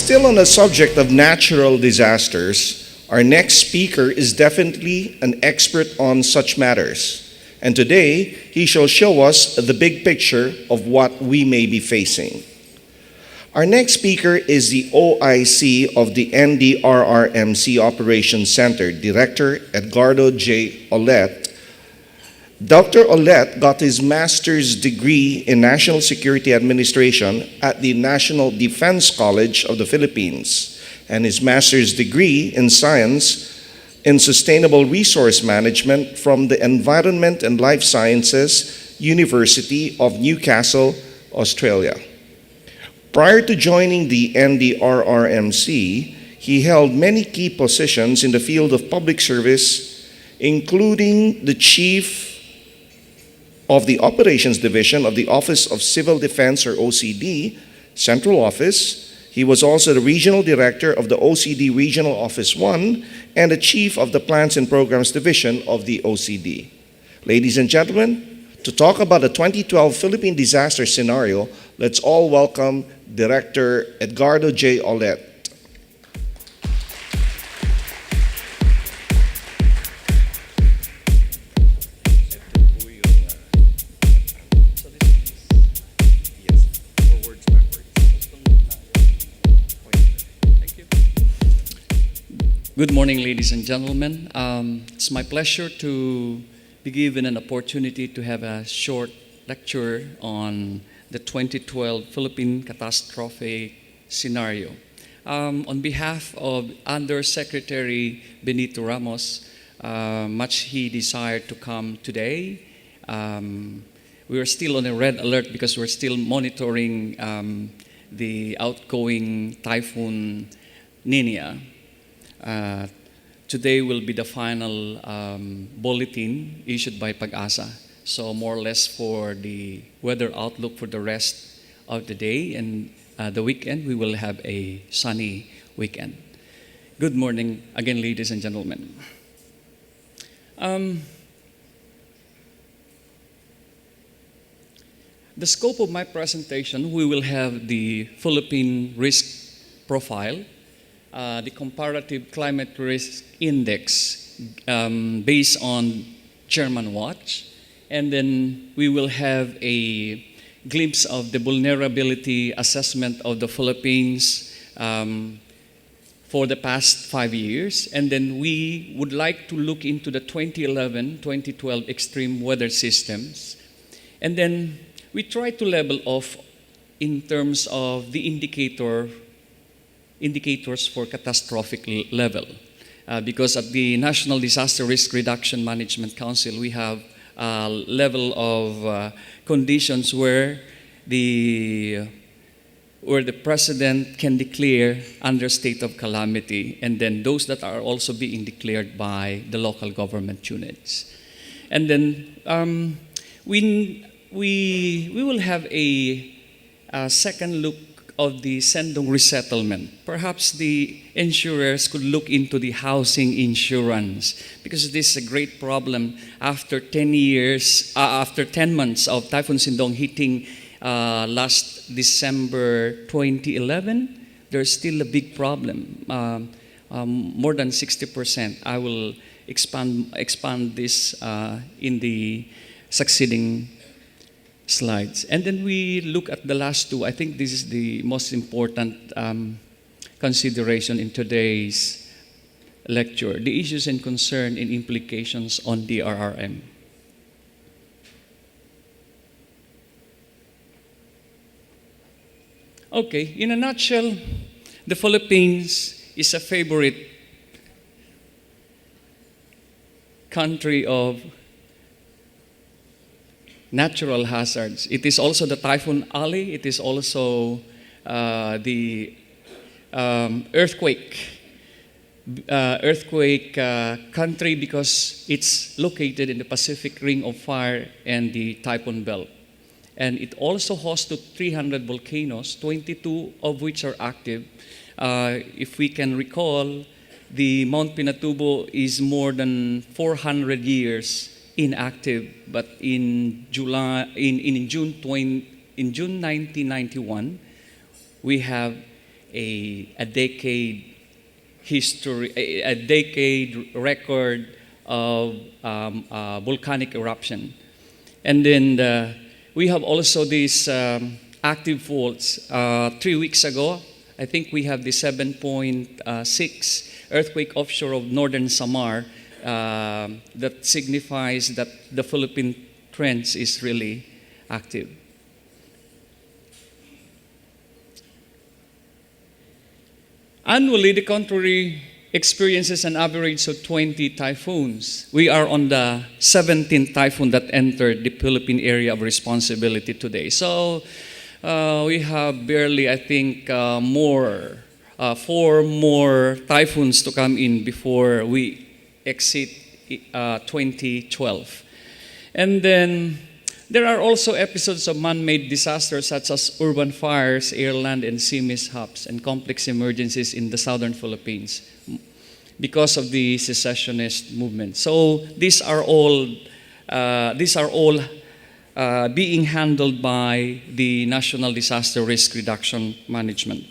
Still on the subject of natural disasters, our next speaker is definitely an expert on such matters. And today, he shall show us the big picture of what we may be facing. Our next speaker is the OIC of the NDRRMC Operations Center, Director Edgardo J. Ollet. Dr. Ollet got his master's degree in National Security Administration at the National Defense College of the Philippines and his master's degree in science in Sustainable Resource Management from the Environment and Life Sciences University of Newcastle, Australia. Prior to joining the NDRRMC, he held many key positions in the field of public service, including the Chief of the Operations Division of the Office of Civil Defense, or OCD, Central Office. He was also the Regional Director of the OCD Regional Office 1 and the Chief of the Plans and Programs Division of the OCD. Ladies and gentlemen, to talk about the 2012 Philippine disaster scenario, let's all welcome Director Edgardo J. Ollet. Good morning, ladies and gentlemen. It's my pleasure to be given an opportunity to have a short lecture on the 2012 Philippine catastrophe scenario. On behalf of Undersecretary Benito Ramos, much he desired to come today. We are still on a red alert because we're still monitoring the outgoing Typhoon Nina. Today will be the final bulletin issued by Pag-asa. So more or less for the weather outlook for the rest of the day and the weekend, we will have a sunny weekend. Good morning again, ladies and gentlemen. The scope of my presentation, we will have the Philippine risk profile, the comparative climate risk index based on Chairman Watch, and then we will have a glimpse of the vulnerability assessment of the Philippines for the past 5 years, and then we would like to look into the 2011-2012 extreme weather systems, and then we try to level off in terms of the indicators for catastrophic level. Because at the National Disaster Risk Reduction Management Council, we have a level of conditions where the president can declare under state of calamity, and then those that are also being declared by the local government units. And then we will have a second look of the Sendong resettlement. Perhaps the insurers could look into the housing insurance, because this is a great problem after 10 months of Typhoon Sindong hitting last December 2011. There's still a big problem, more than 60%. I will expand this in the succeeding slides. And then we look at the last two. I think this is the most important consideration in today's lecture, the issues and concern and implications on DRRM. Okay, in a nutshell, the Philippines is a favorite country of natural hazards. It is also the Typhoon Alley. It is also the earthquake country, because it's located in the Pacific Ring of Fire and the Typhoon Belt. And it also hosts 300 volcanoes, 22 of which are active. If we can recall, the Mount Pinatubo is more than 400 years inactive, but in June 1991, we have a decade history, a decade record of volcanic eruption. And then we have also these active faults. 3 weeks ago, I think we have the 7.6 earthquake offshore of northern Samar that signifies that the Philippine Trench is really active. Annually, the country experiences an average of 20 typhoons. We are on the 17th typhoon that entered the Philippine area of responsibility today. So we have barely, I think, 4 more typhoons to come in before we exceed 2012. And then there are also episodes of man-made disasters such as urban fires, air, land, and sea mishaps, and complex emergencies in the southern Philippines because of the secessionist movement. So these are all being handled by the National Disaster Risk Reduction Management.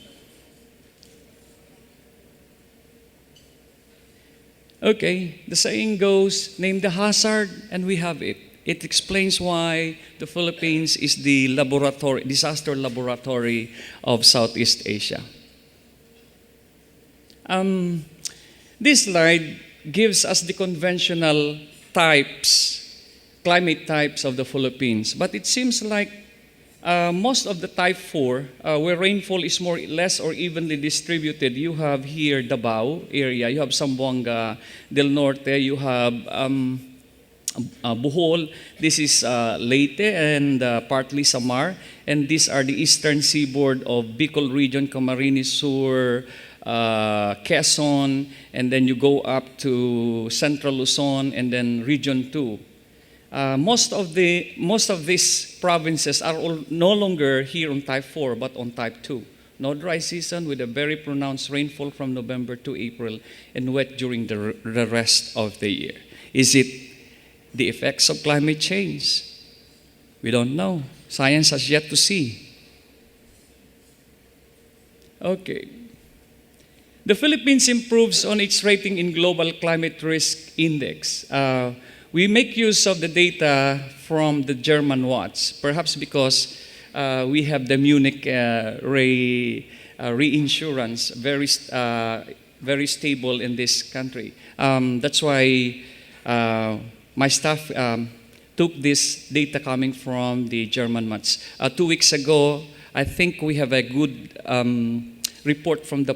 Okay, the saying goes, name the hazard, and we have it. It explains why the Philippines is the disaster laboratory of Southeast Asia. This slide gives us the conventional climate types of the Philippines. But it seems like most of the type 4, where rainfall is more less or evenly distributed, you have here Davao area, you have Zamboanga del Norte, you have Bohol, this is Leyte and partly Samar, and these are the eastern seaboard of Bicol region, Camarines Sur, Quezon, and then you go up to Central Luzon and then Region 2. Most of these provinces are no longer here on type 4 but on type 2. No dry season with a very pronounced rainfall from November to April and wet during the rest of the year. Is it the effects of climate change? We don't know. Science has yet to see. Okay. The Philippines improves on its rating in Global Climate Risk Index. We make use of the data from the German watch, perhaps because we have the Munich reinsurance very stable in this country. That's why my staff took this data coming from the German watch. 2 weeks ago, I think we have a good report from the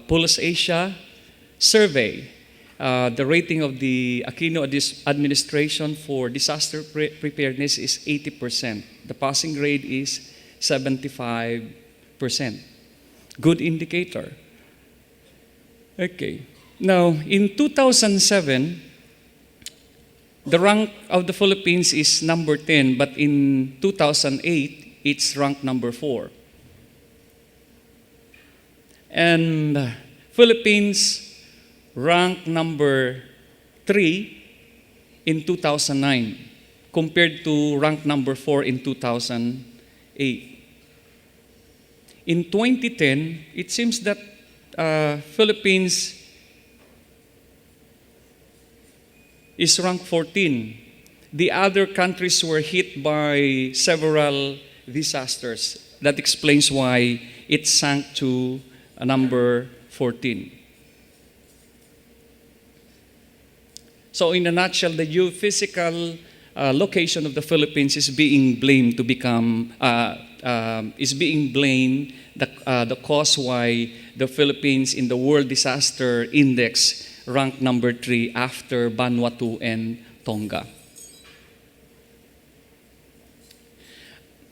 Pulse Asia survey. The rating of the Aquino administration for disaster preparedness is 80%. The passing grade is 75%. Good indicator. Okay. Now, in 2007, the rank of the Philippines is number 10, but in 2008, it's ranked number 4. And Philippines ranked number 3 in 2009 compared to rank number 4 in 2008. In 2010, it seems that Philippines is ranked 14. The other countries were hit by several disasters. That explains why it sank to number 14. So in a nutshell, the geophysical location of the Philippines is being blamed the cause why the Philippines in the World Disaster Index ranked number 3 after Vanuatu and Tonga.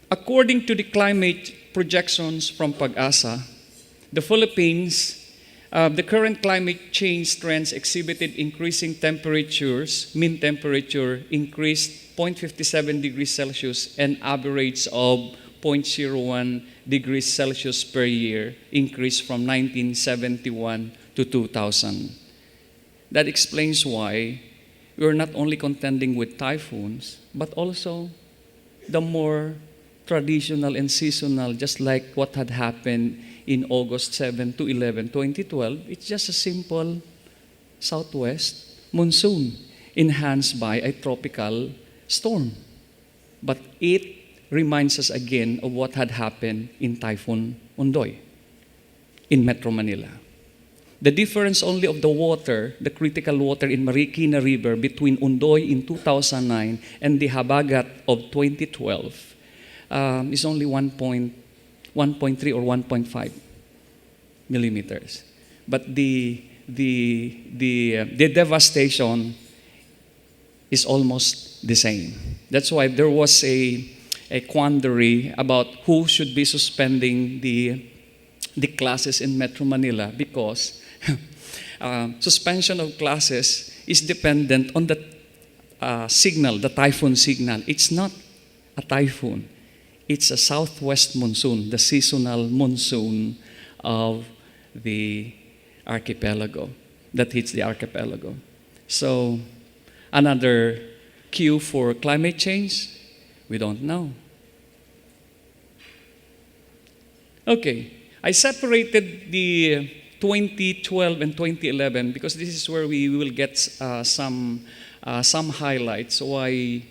According to the climate projections from Pag-asa, the Philippines, the current climate change trends exhibited increasing temperatures. Mean temperature increased 0.57 degrees Celsius and average of 0.01 degrees Celsius per year increased from 1971 to 2000. That explains why we're not only contending with typhoons, but also the more traditional and seasonal, just like what had happened in August 7 to 11, 2012. It's just a simple southwest monsoon enhanced by a tropical storm. But it reminds us again of what had happened in Typhoon Ondoy in Metro Manila. The difference only of the water, the critical water in Marikina River between Ondoy in 2009 and the Habagat of 2012 is only 1.3 or 1.5 millimeters. But the devastation is almost the same. That's why there was a quandary about who should be suspending the classes in Metro Manila, because suspension of classes is dependent on the signal, the typhoon signal. It's not a typhoon. It's a southwest monsoon, the seasonal monsoon of the archipelago that hits the archipelago. So, another cue for climate change? We don't know. Okay, I separated the 2012 and 2011 because this is where we will get some highlights why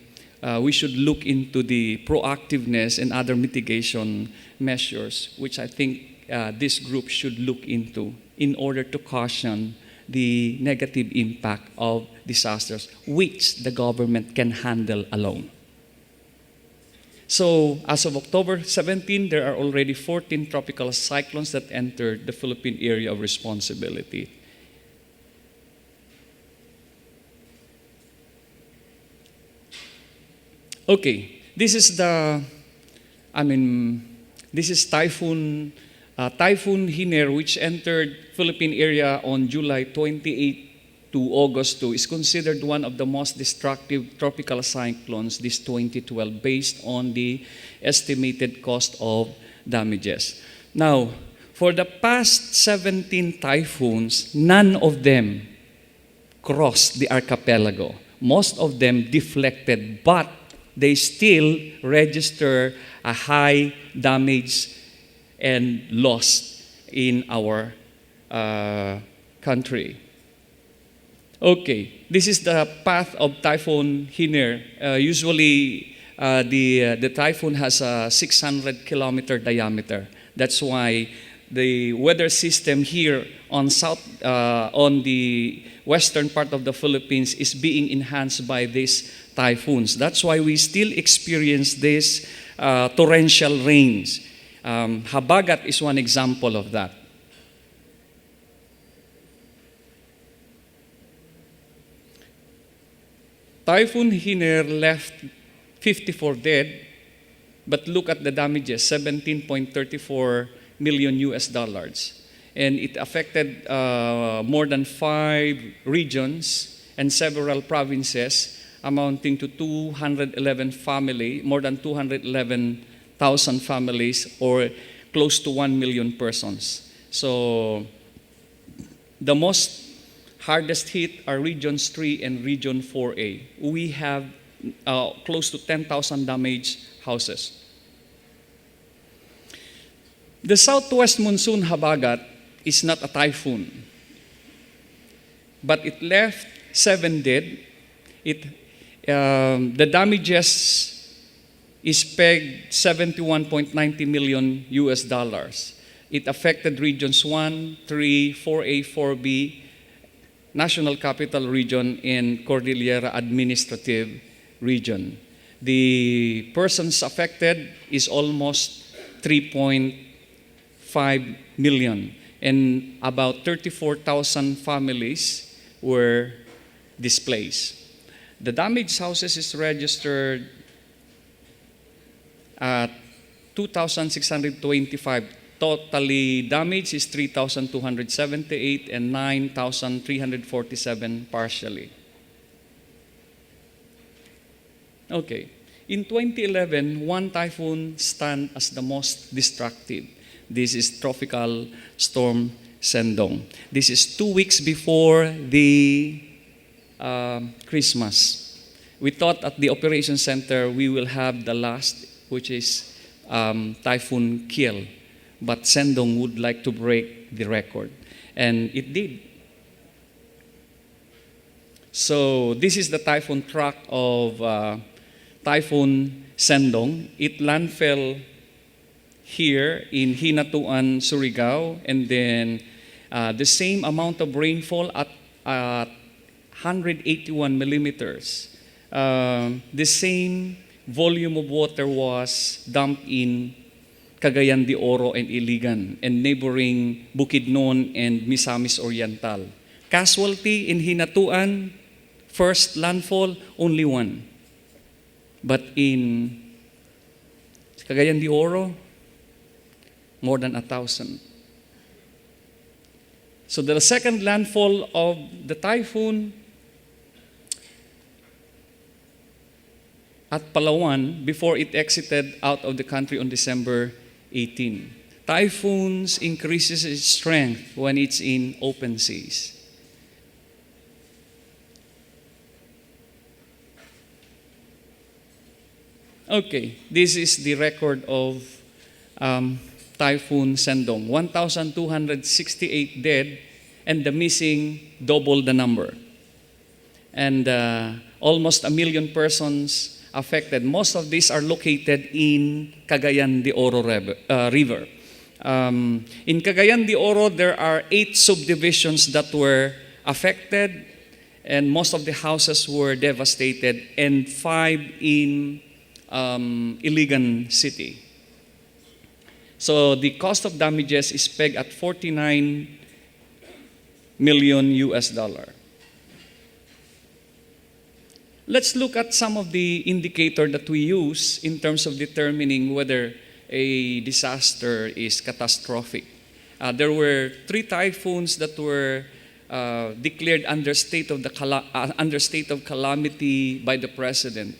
we should look into the proactiveness and other mitigation measures, which I think this group should look into in order to caution the negative impact of disasters, which the government can handle alone. So, as of October 17, there are already 14 tropical cyclones that entered the Philippine area of responsibility. Okay, this is Typhoon Hiner, which entered Philippine area on July 28 to August 2, is considered one of the most destructive tropical cyclones this 2012 based on the estimated cost of damages. Now, for the past 17 typhoons, none of them crossed the archipelago. Most of them deflected, but they still register a high damage and loss in our country. Okay, this is the path of Typhoon Hiner. Usually, the typhoon has a 600-kilometer diameter. That's why the weather system here on the western part of the Philippines is being enhanced by these typhoons. That's why we still experience this torrential rains. Habagat is one example of that. Typhoon Hiner left 54 dead, but look at the damages, 17.34 million US dollars. And it affected more than 5 regions and several provinces, amounting to 211 families, more than 211,000 families, or close to 1 million persons. So the most hardest hit are Regions 3 and Region 4A. We have close to 10,000 damaged houses. The southwest monsoon Habagat is not a typhoon, but it left 7 dead. The damages is pegged 71.90 million US dollars. It affected regions 1, 3, 4A, 4B, National Capital Region, and Cordillera Administrative Region. The persons affected is almost 3.5 million, and about 34,000 families were displaced. The damaged houses is registered at 2,625. Totally damaged is 3,278 and 9,347 partially. Okay. In 2011, one typhoon stand as the most destructive. This is Tropical Storm Sendong. This is 2 weeks before the Christmas. We thought at the Operation Center we will have the last, which is Typhoon Kiel, but Sendong would like to break the record, and it did. So this is the typhoon track of Typhoon Sendong. It landfell here in Hinatuan, Surigao, and then the same amount of rainfall at 181 millimeters. The same volume of water was dumped in Cagayan de Oro and Iligan and neighboring Bukidnon and Misamis Oriental. Casualty in Hinatuan, first landfall, only one. But in Cagayan de Oro, more than 1,000. So the second landfall of the typhoon at Palawan before it exited out of the country on December 18. Typhoons increases its strength when it's in open seas. Okay, this is the record of Typhoon Sendong. 1,268 dead, and the missing double the number. And almost 1 million persons affected. Most of these are located in Cagayan de Oro River. In Cagayan de Oro, there are 8 subdivisions that were affected, and most of the houses were devastated, and 5 in Iligan City. So the cost of damages is pegged at $49 million US. Let's look at some of the indicators that we use in terms of determining whether a disaster is catastrophic. There were 3 typhoons that were declared under state of calamity by the president.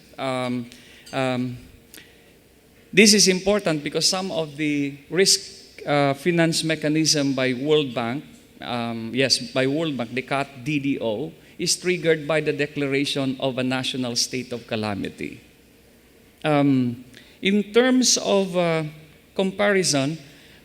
This is important because some of the risk finance mechanism by World Bank, by World Bank, the CAT DDO, is triggered by the declaration of a national state of calamity. In terms of comparison,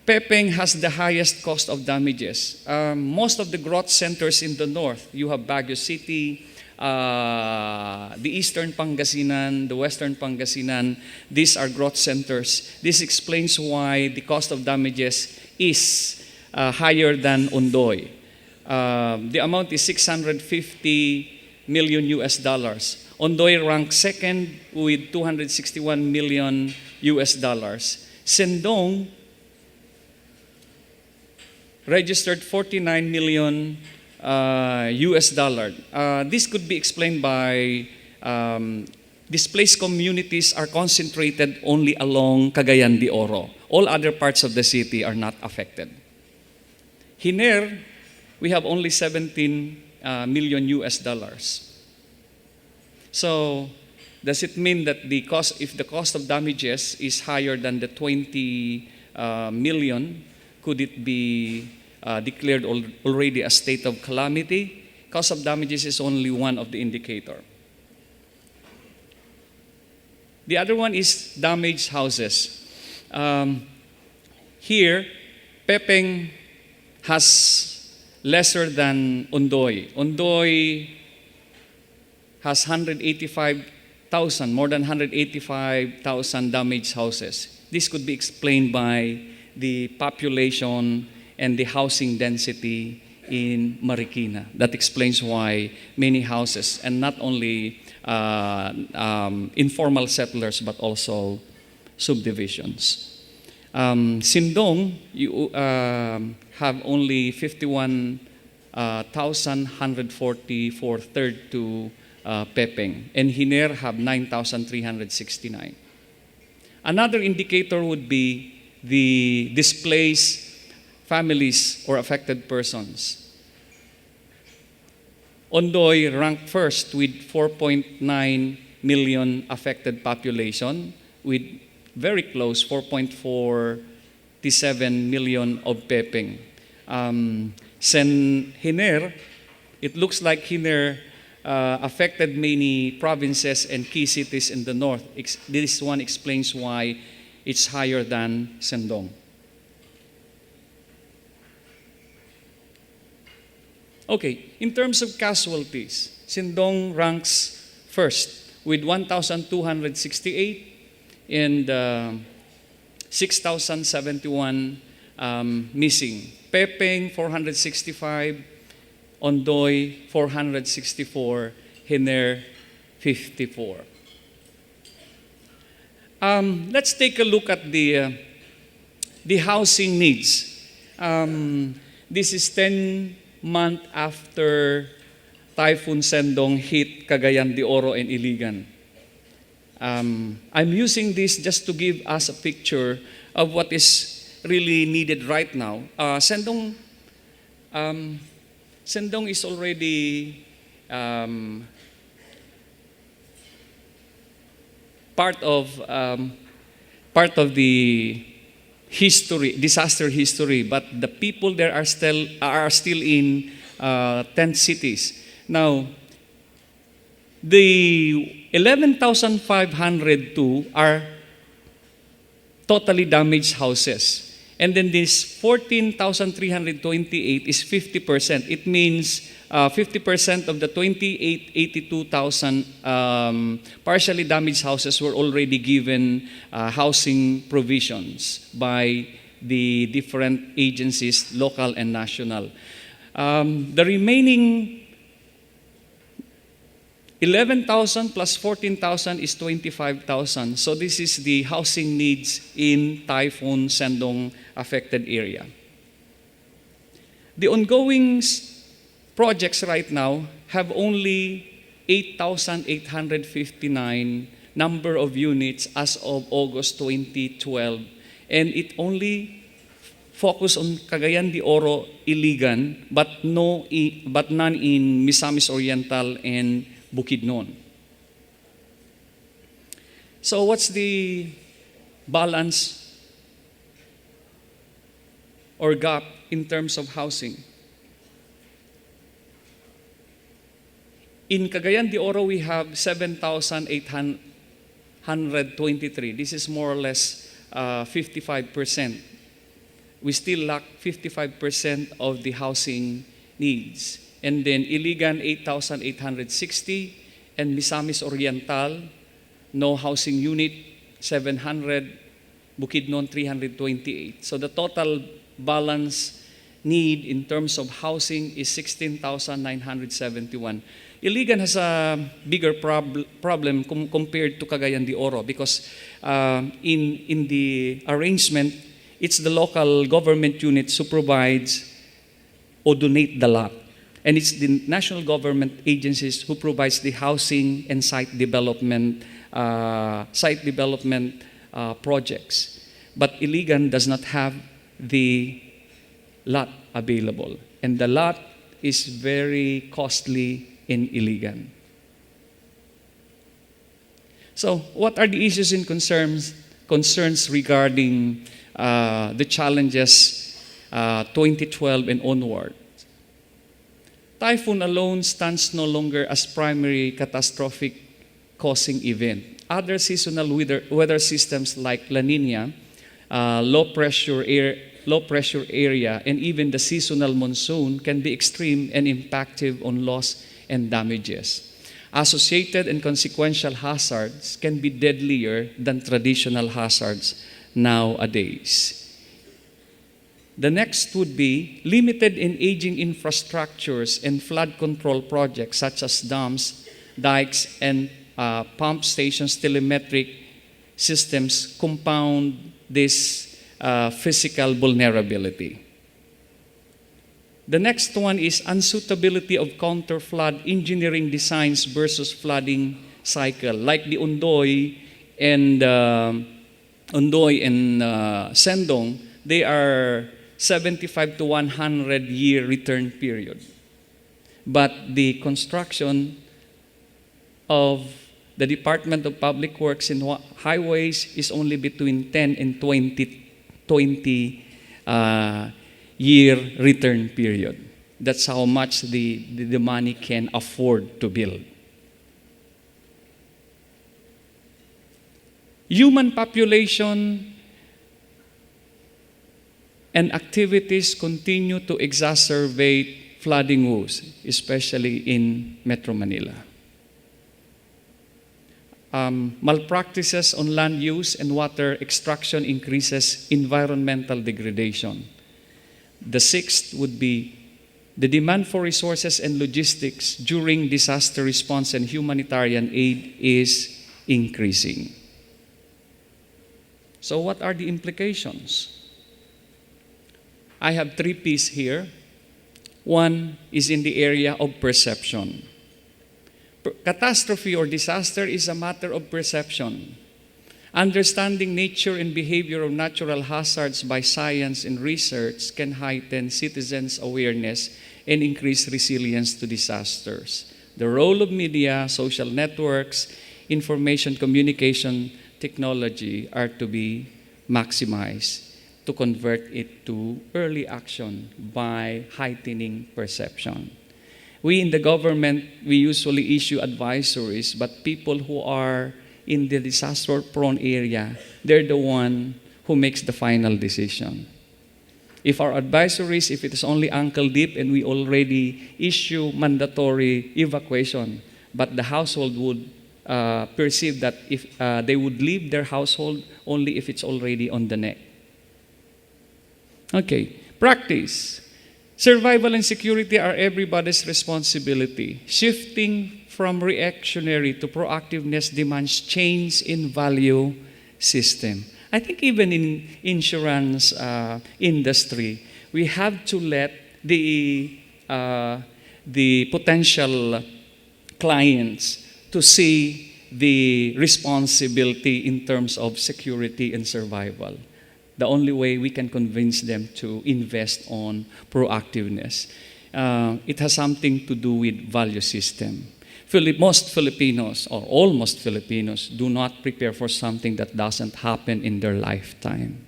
Pepeng has the highest cost of damages. Most of the growth centers in the north, you have Baguio City, the eastern Pangasinan, the western Pangasinan, these are growth centers. This explains why the cost of damages is higher than Ondoy. The amount is $650 million US. Ondoy ranks second with $261 million US. Sendong registered $49 million US dollar. This could be explained by displaced communities are concentrated only along Cagayan de Oro. All other parts of the city are not affected. Hiner, we have only $17 million US. So, does it mean that if the cost of damages is higher than the 20 million, could it be declared already a state of calamity? Cost of damages is only one of the indicator. The other one is damaged houses. Here, Pepeng has lesser than Ondoy. Ondoy has 185,000, more than 185,000 damaged houses. This could be explained by the population and the housing density in Marikina. That explains why many houses, and not only informal settlers, but also subdivisions. Sindong, you have only 51,144 third to Pepeng, and Hiner have 9,369. Another indicator would be the displaced families or affected persons. Ondoy ranked first with 4.9 million affected population, with very close 4.47 million of Pepeng. Hiner, it looks like Hiner affected many provinces and key cities in the north. This one explains why it's higher than Sendong. Okay, in terms of casualties, Sindong ranks first with 1,268 and 6,071 missing. Pepeng, 465, Ondoy, 464, Hiner, 54. Let's take a look at the housing needs. This is 10 months after Typhoon Sendong hit Cagayan de Oro and Iligan. I'm using this just to give us a picture of what is really needed right now. Sendong is already part of the history, disaster history, but the people there are still in tent cities. Now, the 11,502 are totally damaged houses. And then this 14,328 is 50%. It means 50% of the 82,000 partially damaged houses were already given housing provisions by the different agencies, local and national. The remaining 11,000 plus 14,000 is 25,000. So this is the housing needs in Typhoon Sendong affected area. The ongoing projects right now have only 8,859 number of units as of August 2012, and it only focus on Cagayan de Oro, Iligan, but none in Misamis Oriental and Bukidnon. So what's the balance or gap in terms of housing? In Cagayan de Oro, we have 7,823. This is more or less 55%. We still lack 55% of the housing needs. And then Iligan, 8,860, and Misamis Oriental, no housing unit, 700, Bukidnon, 328. So the total balance need in terms of housing is 16,971. Iligan has a bigger problem compared to Cagayan de Oro because in the arrangement, it's the local government units who provides or donate the lot. And it's the national government agencies who provides the housing and site development projects. But Iligan does not have the lot available. And the lot is very costly in Iligan. So what are the issues and concerns regarding the challenges 2012 and onward? Typhoon alone stands no longer as primary catastrophic causing event. Other seasonal weather systems like La Nina, low pressure area, and even the seasonal monsoon can be extreme and impactful on loss and damages. Associated and consequential hazards can be deadlier than traditional hazards nowadays. The next would be limited and aging infrastructures and flood control projects such as dams, dikes, and pump stations. Telemetric systems compound this physical vulnerability. The next one is unsuitability of counter-flood engineering designs versus flooding cycle. Like the Ondoy and Sendong, they are 75 to 100 year return period. But the construction of the Department of Public Works and Highways is only between 10 and 20 year return period. That's how much the money can afford to build. Human population and activities continue to exacerbate flooding woes, especially in Metro Manila. Malpractices on land use and water extraction increases environmental degradation. The sixth would be the demand for resources and logistics during disaster response and humanitarian aid is increasing. So what are the implications? I have 3 P's here. One is in the area of perception. Catastrophe or disaster is a matter of perception. Understanding nature and behavior of natural hazards by science and research can heighten citizens' awareness and increase resilience to disasters. The role of media, social networks, information communication technology are to be maximized to convert it to early action by heightening perception. We in the government, we usually issue advisories, but people who are in the disaster-prone area, they're the one who makes the final decision. If our advisories, if it is only ankle deep and we already issue mandatory evacuation, but the household would perceive that if they would leave their household only if it's already on the neck. Okay, practice. Survival and security are everybody's responsibility. Shifting from reactionary to proactiveness demands change in value system. I think even in insurance industry, we have to let the potential clients to see the responsibility in terms of security and survival. The only way we can convince them to invest on proactiveness. It has something to do with value system. Most Filipinos, or almost Filipinos, do not prepare for something that doesn't happen in their lifetime.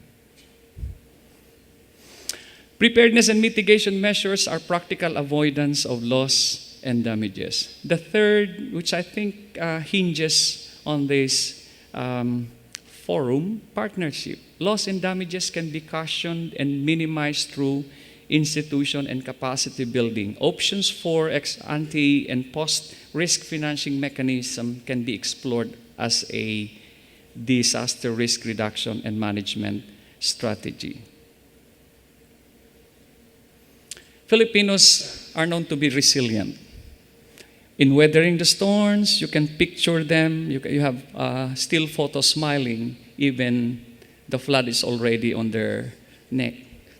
Preparedness and mitigation measures are practical avoidance of loss and damages. The third, which I think hinges on this forum, partnership. Loss and damages can be cushioned and minimized through institution and capacity building. Options for ex-ante and post-risk financing mechanism can be explored as a disaster risk reduction and management strategy. Filipinos are known to be resilient. In weathering the storms, you can picture them. You have still photos smiling, even the flood is already on their neck.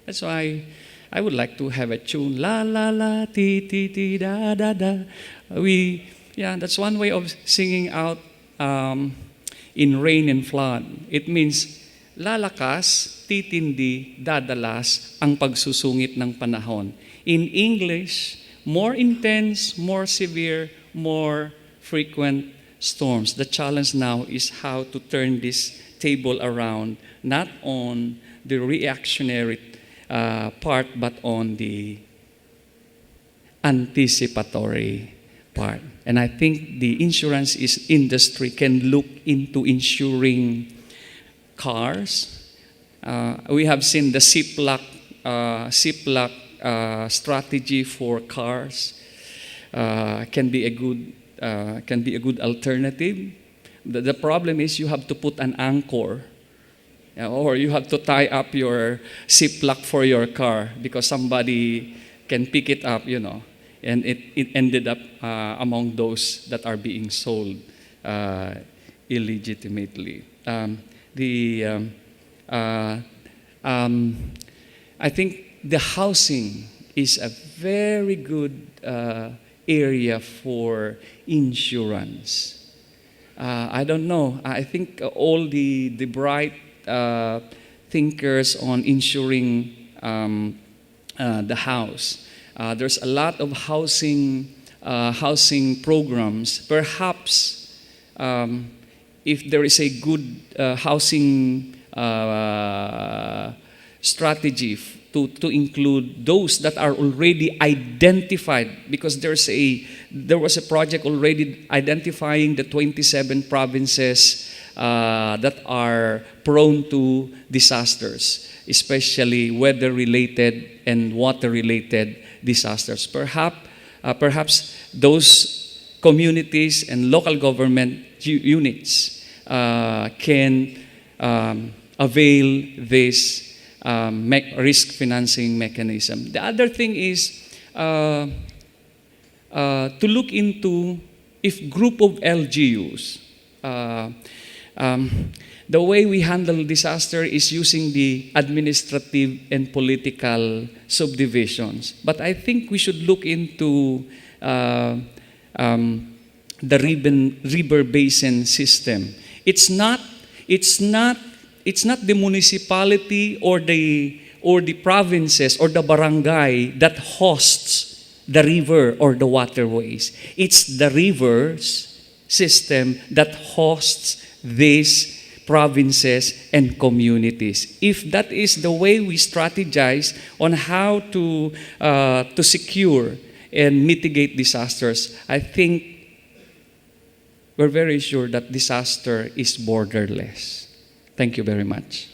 That's why I would like to have a tune, la la la, ti ti ti da da da. That's one way of singing out in rain and flood. It means lalakas, titindi, dadalas ang pagsusungit ng panahon. In English, more intense, more severe, more frequent storms. The challenge now is how to turn this table around, not on the reactionary part, but on the anticipatory part. And I think the insurance industry can look into insuring cars. We have seen the Ziploc strategy for cars. Can be a good alternative. The problem is you have to put an anchor, or you have to tie up your Ziploc for your car because somebody can pick it up, and it ended up among those that are being sold illegitimately. I think the housing is a very good area for insurance. I don't know. I think all the bright thinkers on insuring the house. There's a lot of housing programs. Perhaps if there is a good housing strategy to include those that are already identified, because there was a project already identifying the 27 provinces that are prone to disasters, especially weather-related and water-related disasters. Perhaps those communities and local government units can avail this risk financing mechanism. The other thing is to look into if group of LGUs, the way we handle disaster is using the administrative and political subdivisions. But I think we should look into the river basin system. It's not the municipality or the provinces or the barangay that hosts the river or the waterways. It's the rivers system that hosts these provinces and communities. If that is the way we strategize on how to secure and mitigate disasters, I think we're very sure that disaster is borderless. Thank you very much.